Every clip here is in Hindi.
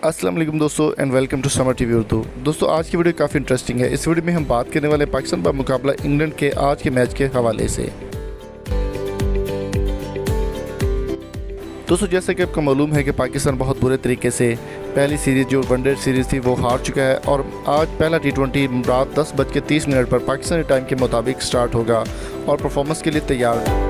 अस्सलाम वालेकुम दोस्तों and welcome to Samar TV Urdu. दोस्तों आज की वीडियो काफ़ी इंटरेस्टिंग है। इस वीडियो में हम बात करने वाले पाकिस्तान का मुकाबला इंग्लैंड के आज के मैच के हवाले से। दोस्तों जैसा कि आपको मालूम है कि पाकिस्तान बहुत बुरे तरीके से पहली सीरीज़ जो वनडे सीरीज़ थी वो हार चुका है और आज पहला T20 रात 10:30 पर पाकिस्तानी टाइम के मुताबिक स्टार्ट होगा और परफॉर्मेंस के लिए तैयार।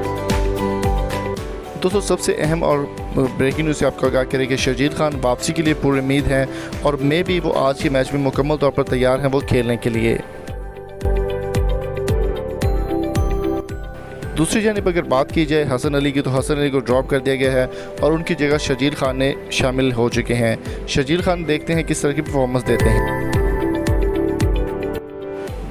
दोस्तों सबसे अहम और ब्रेकिंग न्यूज़ से आपको आगाह करें कि शर्जील खान वापसी के लिए पूरी उम्मीद है और मे भी वो आज के मैच में मुकम्मल तौर पर तैयार हैं वो खेलने के लिए। दूसरी जानिब अगर बात की जाए हसन अली की, तो हसन अली को ड्रॉप कर दिया गया है और उनकी जगह शर्जील खान ने शामिल हो चुके हैं। शर्जील खान देखते हैं किस तरह की परफॉर्मेंस देते हैं।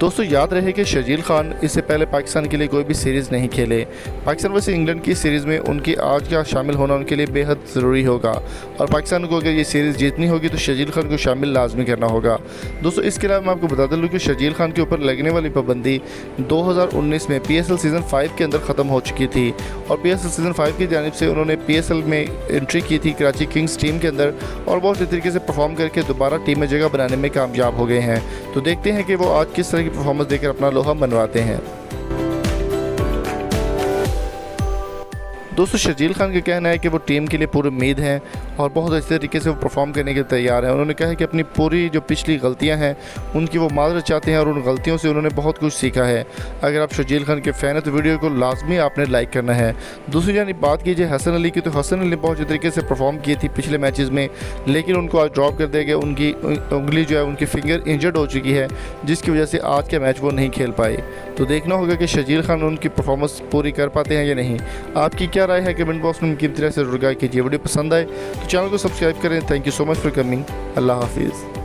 दोस्तों याद रहे कि शर्जील खान इससे पहले पाकिस्तान के लिए कोई भी सीरीज़ नहीं खेले। पाकिस्तान वैसे इंग्लैंड की सीरीज़ में उनकी आज का शामिल होना उनके लिए बेहद ज़रूरी होगा और पाकिस्तान को अगर ये सीरीज़ जीतनी होगी तो शर्जील खान को शामिल लाजमी करना होगा। दोस्तों इसके अलावा मैं आपको बता दूँ कि शर्जील खान के ऊपर लगने वाली पाबंदी 2019 में PSL सीज़न 5 के अंदर ख़त्म हो चुकी थी और PSL सीज़न 5 की जानिब से उन्होंने PSL में एंट्री की थी कराची किंग्स टीम के अंदर और बहुत अच्छे तरीके से परफॉर्म करके दोबारा टीम में जगह बनाने में कामयाब हो गए हैं। तो देखते हैं कि वो आज किस तरह की परफॉर्मेंस देकर अपना लोहा मनवाते हैं। दोस्तों शर्जील खान का कहना है कि वो टीम के लिए पूरी उम्मीद है और बहुत अच्छे तरीके से वो परफॉर्म करने के लिए तैयार है। उन्होंने कहा है कि अपनी पूरी जो पिछली गलतियां हैं उनकी वो माजरत चाहते हैं और उन गलतियों से उन्होंने बहुत कुछ सीखा है। अगर आप शर्जील खान के फ़ैन हैं तो वीडियो को लाजमी आपने लाइक करना है। दूसरी जानिब बात की जाए हसन अली की, तो हसन अली ने बहुत अच्छे तरीके से परफॉर्म की थी पिछले मैचेज़ में, लेकिन उनको आज ड्रॉप कर दिया गया। उनकी उंगली जो है उनकी फिंगर इंजर्ड हो चुकी है जिसकी वजह से आज के मैच वो नहीं खेल पाए। तो देखना होगा कि शर्जील खान उनकी परफॉर्मेंस पूरी कर पाते हैं या नहीं। आपकी क्या राय है कमेंट बॉक्स में कीमती राय से जरूर कीजिए। वीडियो पसंद आए तो चैनल को सब्सक्राइब करें। Thank you so much for coming. अल्लाह हाफिज़।